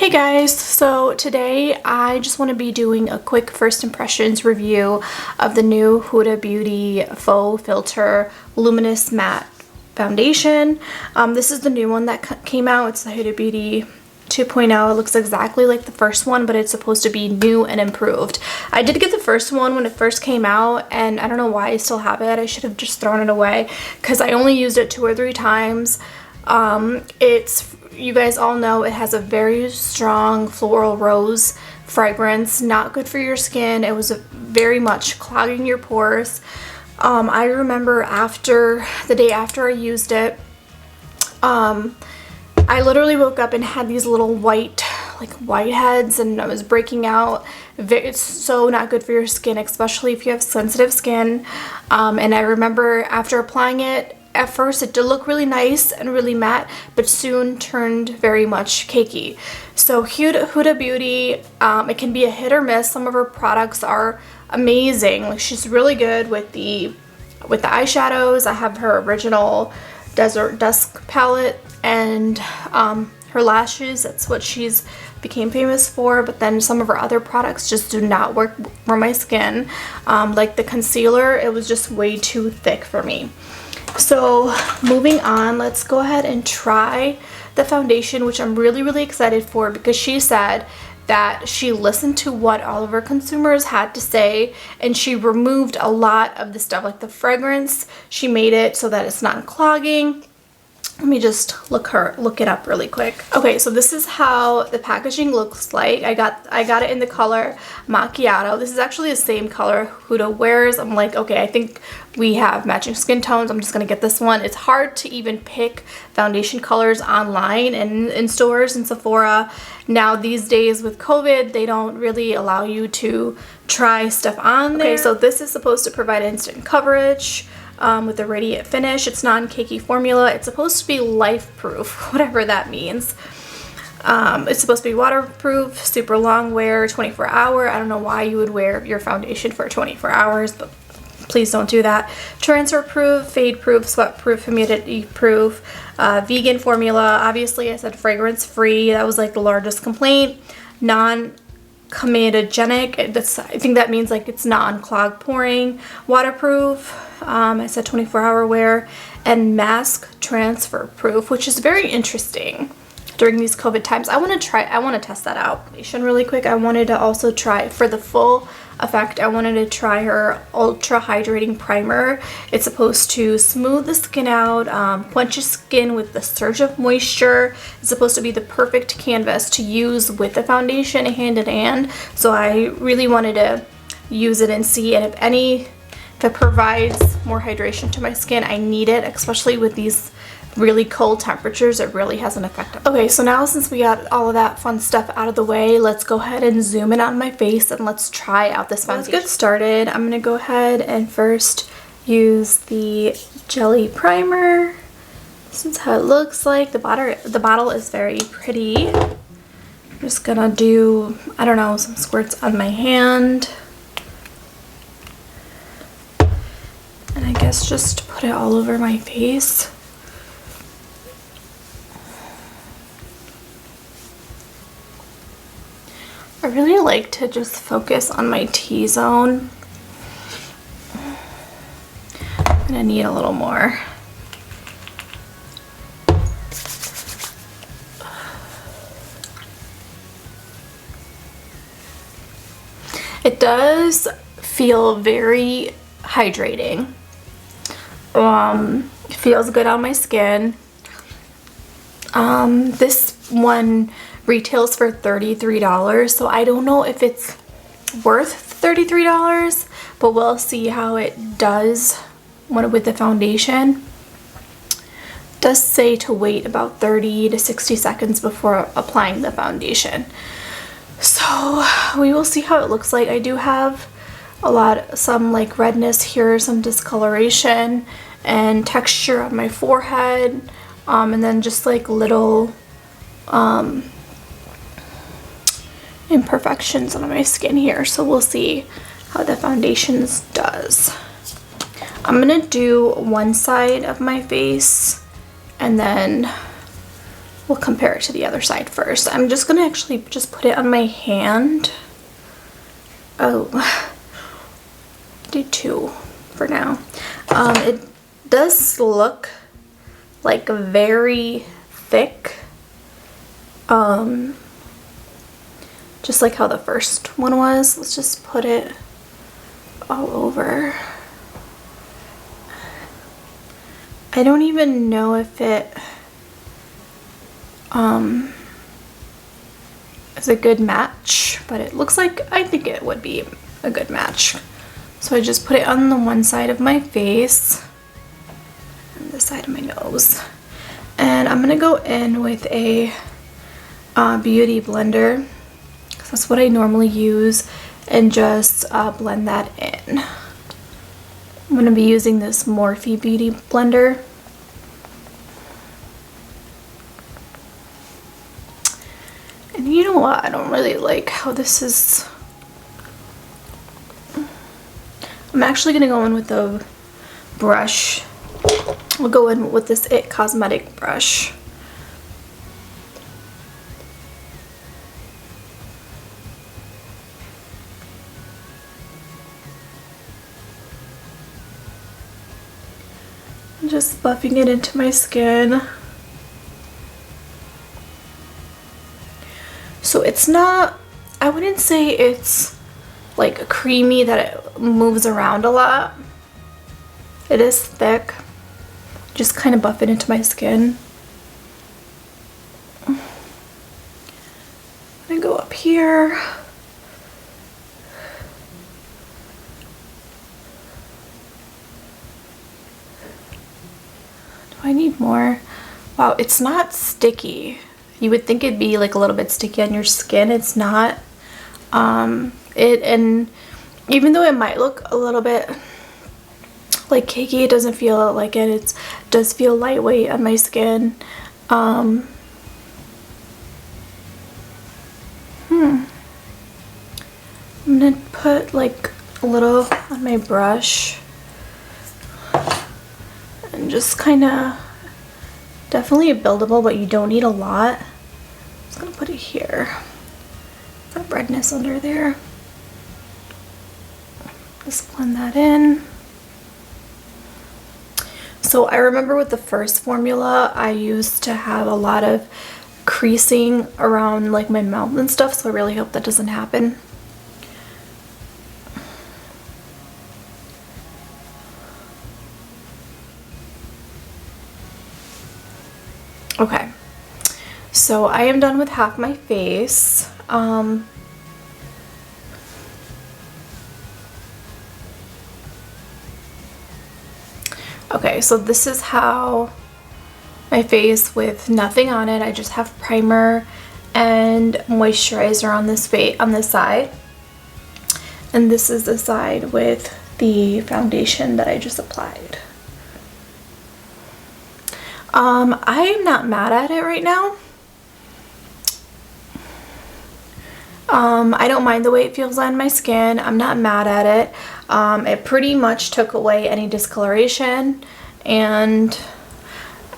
Hey guys, so today I just want to be doing a quick first impressions review of the new Huda Beauty FauxFilter Luminous Matte Foundation. This is the new one that came out. It's the Huda Beauty 2.0. It looks exactly like the first one, but it's supposed to be new and improved. I did get the first one when it first came out, and I don't know why I still have it. I should have just thrown it away because I only used it 2 or 3 times. You guys all know it has a very strong floral rose fragrance, not good for your skin. It was very much clogging your pores. I remember the day after I used it, I literally woke up and had these little whiteheads, and I was breaking out. It's so not good for your skin, especially if you have sensitive skin. And I remember after applying it, at first it did look really nice and really matte, but soon turned very much cakey. So Huda Beauty, it can be a hit or miss. Some of her products are amazing. Like, she's really good with the eyeshadows. I have her original Desert Dusk palette, and her lashes. That's what she's became famous for. But then some of her other products just do not work for my skin. Like the concealer, it was just way too thick for me. So moving on, let's go ahead and try the foundation, which I'm really excited for, because she said that she listened to what all of her consumers had to say, and she removed a lot of the stuff, like the fragrance. She made it so that it's not clogging. Let me just look it up really quick. Okay, so this is how the packaging looks like. I got it in the color macchiato. This is actually the same color Huda wears. I'm like, okay, I think we have matching skin tones. I'm just gonna get this one. It's hard to even pick foundation colors online and in stores and Sephora. Now these days with COVID, they don't really allow you to try stuff on there. Okay, so this is supposed to provide instant coverage. With a radiant finish. It's non-cakey formula. It's supposed to be life-proof, whatever that means. It's supposed to be waterproof, super long wear, 24-hour. I don't know why you would wear your foundation for 24 hours, but please don't do that. Transfer-proof, fade-proof, sweat-proof, humidity-proof, vegan formula. Obviously, I said fragrance-free. That was like the largest complaint. Non-comedogenic. I think that means like it's non-clog pouring. Waterproof. I said 24-hour wear, and mask transfer proof, which is very interesting during these COVID times. I want to test that out. Really quick, I wanted to also try, for the full effect, I wanted to try her Ultra Hydrating Primer. It's supposed to smooth the skin out, quench your skin with the surge of moisture. It's supposed to be the perfect canvas to use with the foundation hand in hand. So I really wanted to use it and see, and if it provides more hydration to my skin. I need it, especially with these really cold temperatures. It really has an effect. Okay, so now since we got all of that fun stuff out of the way, let's go ahead and zoom in on my face and let's try out this foundation. Let's get started. I'm going to go ahead and first use the jelly primer. This is how it looks like. The bottle is very pretty. I'm just going to do, I don't know, some squirts on my hand. And I guess just put it all over my face. I really like to just focus on my T-zone. I'm gonna need a little more. It does feel very hydrating. It feels good on my skin. This one retails for $33, so I don't know if it's worth $33, but we'll see how it does with the foundation. It does say to wait about 30 to 60 seconds before applying the foundation. So we will see how it looks like. I do have some like redness here, some discoloration and texture on my forehead, and then just like little imperfections on my skin here. So we'll see how the foundations does. I'm gonna do one side of my face and then we'll compare it to the other side first. I'm just gonna actually just put it on my hand. Oh, do 2 for now. It does look like very thick, just like how the first one was. Let's just put it all over. I don't even know if it is a good match, but it looks like I think it would be a good match. So I just put it on the one side of my face and the side of my nose. And I'm gonna go in with a beauty blender, because that's what I normally use, and just blend that in. I'm gonna be using this Morphe Beauty blender. And you know what? I don't really like how this is. I'm actually gonna go in with the brush. We'll go in with this It Cosmetic brush. I'm just buffing it into my skin. So it's not, I wouldn't say it's like creamy that it moves around a lot. It is thick. Just kind of buff it into my skin. I'm gonna go up here. Do I need more? Wow, it's not sticky. You would think it'd be like a little bit sticky on your skin. It's not. And even though it might look a little bit like cakey, it doesn't feel like it. It does feel lightweight on my skin. I'm gonna put like a little on my brush and just kind of, definitely buildable, but you don't need a lot. I'm just gonna put it here. Got redness under there. Just blend that in. So I remember with the first formula, I used to have a lot of creasing around like my mouth and stuff, so I really hope that doesn't happen. Okay, so I am done with half my face. Okay, so this is how my face with nothing on it. I just have primer and moisturizer on this side. And this is the side with the foundation that I just applied. I am not mad at it right now. I don't mind the way it feels on my skin. I'm not mad at it. It pretty much took away any discoloration, and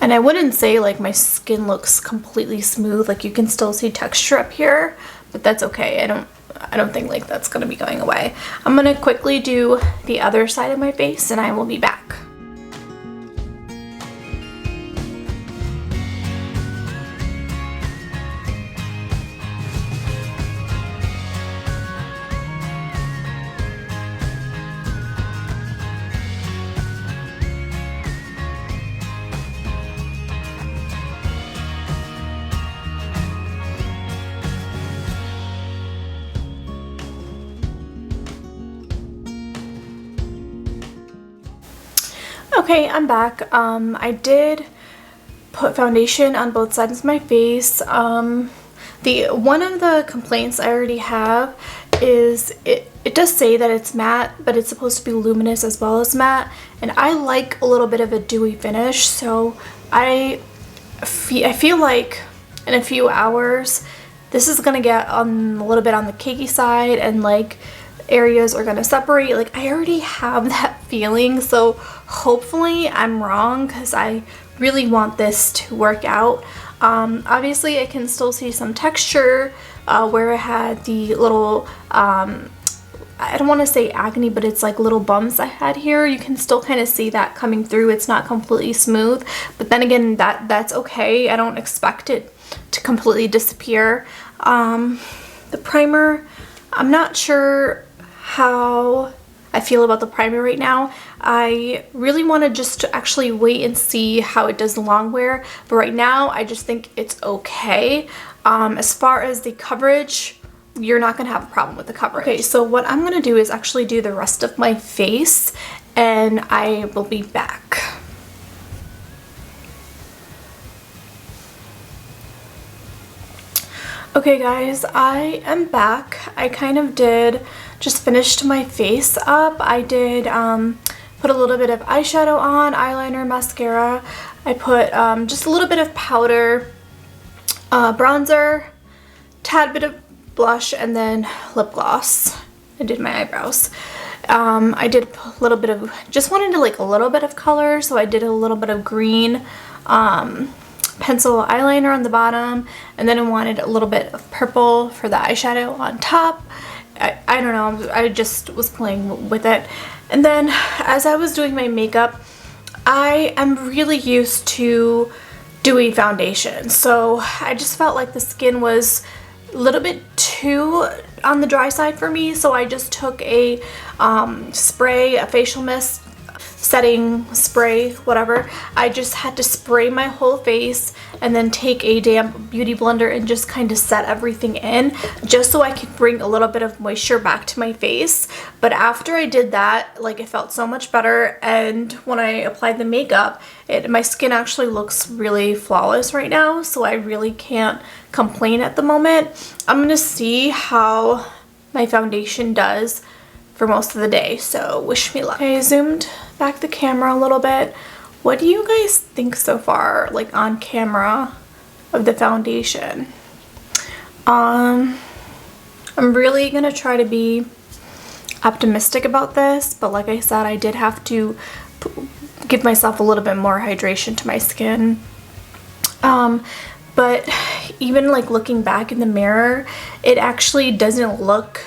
I wouldn't say like my skin looks completely smooth. Like you can still see texture up here, but that's okay. I don't think like that's gonna be going away. I'm gonna quickly do the other side of my face and I will be back. Okay, I'm back. I did put foundation on both sides of my face. One of the complaints I already have is it does say that it's matte, but it's supposed to be luminous as well as matte, and I like a little bit of a dewy finish, so I feel like in a few hours this is gonna get on a little bit on the cakey side, and like areas are gonna separate. Like I already have that feeling, so hopefully I'm wrong, because I really want this to work out. Obviously I can still see some texture where it had the little, I don't want to say acne, but it's like little bumps I had here. You can still kind of see that coming through. It's not completely smooth, but then again, that's okay. I don't expect it to completely disappear. The primer, I'm not sure how I feel about the primer right now. I really want to just actually wait and see how it does the long wear, but right now I just think it's okay. As far as the coverage, you're not gonna have a problem with the coverage. Okay, so what I'm gonna do is actually do the rest of my face, and I will be back. Okay guys, I am back. I kind of just finished my face up. I did put a little bit of eyeshadow on, eyeliner, mascara. I put just a little bit of powder, bronzer, tad bit of blush, and then lip gloss. I did my eyebrows. I did a little bit of, just wanted to like a little bit of color, so I did a little bit of green pencil eyeliner on the bottom, and then I wanted a little bit of purple for the eyeshadow on top. I don't know, I just was playing with it. And then as I was doing my makeup, I am really used to doing foundation, so I just felt like the skin was a little bit too on the dry side for me, so I just took a spray, a facial mist, setting spray, whatever. I just had to spray my whole face and then take a damp beauty blender and just kind of set everything in, just so I could bring a little bit of moisture back to my face. But after I did that, like, it felt so much better, and when I applied the makeup, my skin actually looks really flawless right now, so I really can't complain at the moment. I'm gonna see how my foundation does for most of the day, so wish me luck. Okay, I zoomed back the camera a little bit. What do you guys think so far, like on camera, of the foundation? I'm really gonna try to be optimistic about this, but like I said, I did have to give myself a little bit more hydration to my skin. But even like looking back in the mirror, it actually doesn't look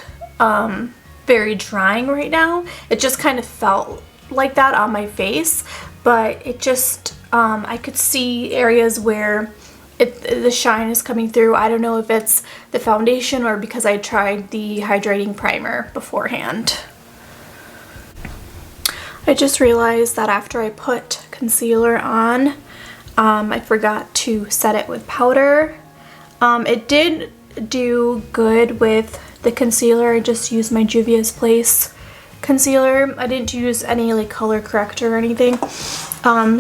very drying right now. It just kind of felt like that on my face, but it just I could see areas where the shine is coming through. I don't know if it's the foundation or because I tried the hydrating primer beforehand. I just realized that after I put concealer on, I forgot to set it with powder. It did do good with the concealer. I just used my Juvia's Place concealer. I didn't use any like color corrector or anything.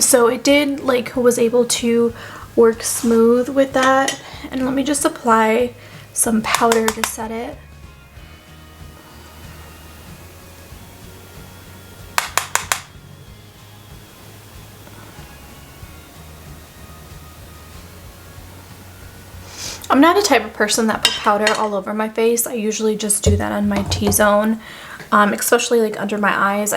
So it did, like, was able to work smooth with that. And let me just apply some powder to set it. I'm not a type of person that put powder all over my face. I usually just do that on my T-zone, especially like under my eyes.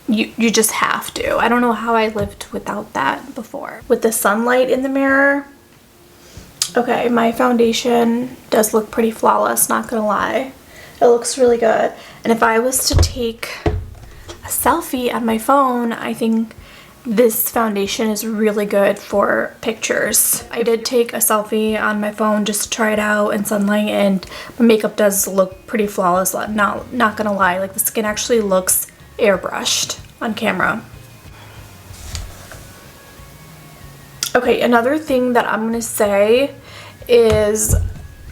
You just have to. I don't know how I lived without that before. With the sunlight in the mirror, okay, my foundation does look pretty flawless, not gonna lie. It looks really good. And if I was to take a selfie on my phone, I think this foundation is really good for pictures. I did take a selfie on my phone just to try it out in sunlight, and my makeup does look pretty flawless. Not gonna lie, like the skin actually looks airbrushed on camera. Okay, another thing that I'm gonna say is, look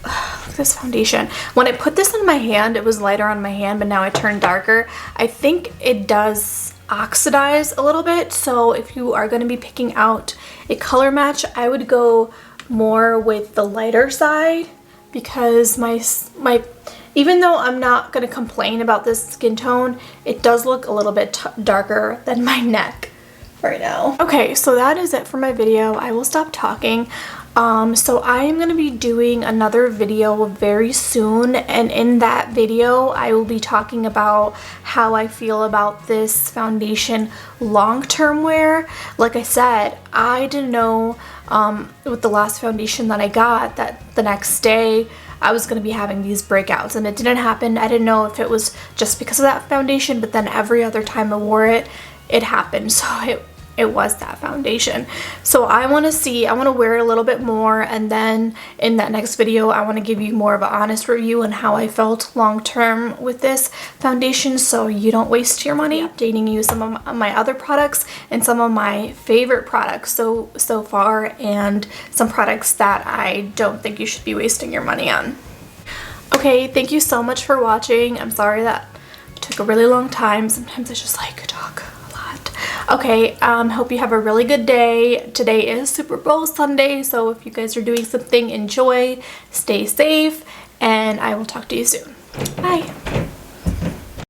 at this foundation. When I put this on my hand, it was lighter on my hand, but now it turned darker. I think it does oxidize a little bit, so if you are going to be picking out a color match, I would go more with the lighter side, because my even though I'm not going to complain about this skin tone, it does look a little bit darker than my neck right now. Okay, so that is it for my video. I will stop talking. So I am going to be doing another video very soon, and in that video I will be talking about how I feel about this foundation long-term wear. Like I said, I didn't know with the last foundation that I got that the next day I was going to be having these breakouts, and it didn't happen. I didn't know if it was just because of that foundation, but then every other time I wore it, it happened. So it was that foundation. So I want to wear it a little bit more, and then in that next video I want to give you more of an honest review on how I felt long term with this foundation, so you don't waste your money. Updating you some of my other products and some of my favorite products so far, and some products that I don't think you should be wasting your money on. Okay, thank you so much for watching. I'm sorry that it took a really long time. Sometimes I just like talk. Okay, hope you have a really good day. Today is Super Bowl Sunday, so if you guys are doing something, enjoy, stay safe, and I will talk to you soon. Bye.